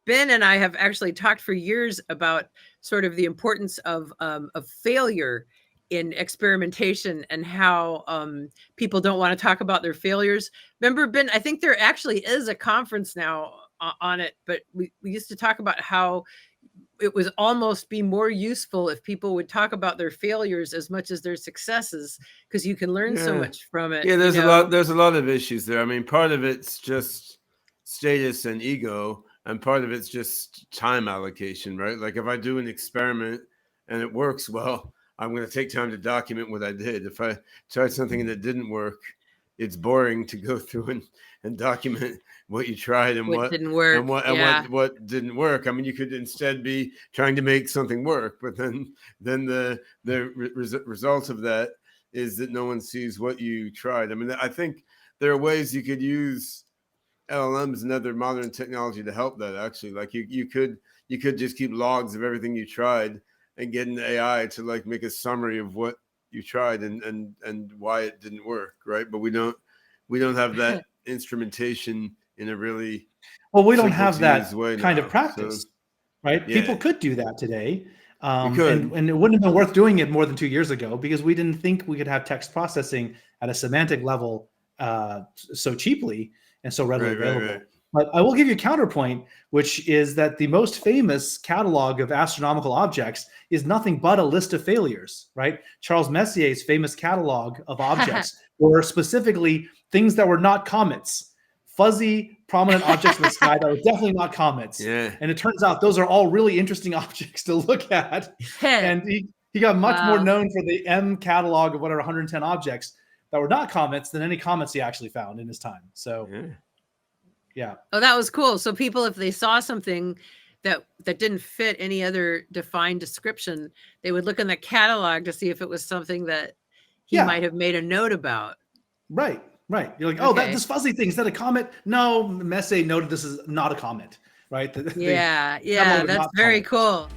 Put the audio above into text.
Ben and I have actually talked for years about sort of the importance of failure in experimentation and how people don't want to talk about their failures. Remember, Ben, I think there actually is a conference now on it, but we used to talk about how it would almost be more useful if people would talk about their failures as much as their successes, because you can learn so much from it. Yeah, there's a lot of issues there. I mean, part of it's just status and ego, and part of it's just time allocation, right? Like if I do an experiment and it works well, I'm going to take time to document what I did. If I tried something that didn't work, it's boring to go through and document what you tried and what didn't work and what didn't work. I mean, you could instead be trying to make something work, but then the result of that is that no one sees what you tried. I mean, I think there are ways you could use LLMs and other modern technology to help that. Actually, like you could just keep logs of everything you tried and get an AI to like make a summary of what you tried and why it didn't work, right? But we don't have that instrumentation in a really we don't have that kind of practice, right? Yeah. People could do that today. And it wouldn't have been worth doing it more than 2 years ago because we didn't think we could have text processing at a semantic level so cheaply and so readily available. Right. But I will give you a counterpoint, which is that the most famous catalog of astronomical objects is nothing but a list of failures, right? Charles Messier's famous catalog of objects were specifically things that were not comets, fuzzy, prominent objects in the sky that were definitely not comets. Yeah. And it turns out those are all really interesting objects to look at. And he got much more known for the M catalog of whatever 110 objects that were not comets than any comets he actually found in his time. So, yeah. Oh, that was cool. So people, if they saw something that didn't fit any other defined description, they would look in the catalog to see if it was something that he might have made a note about. Right. Right. You're like, this fuzzy thing, is that a comet? No, Messier noted this is not a comet, right? That's very cool.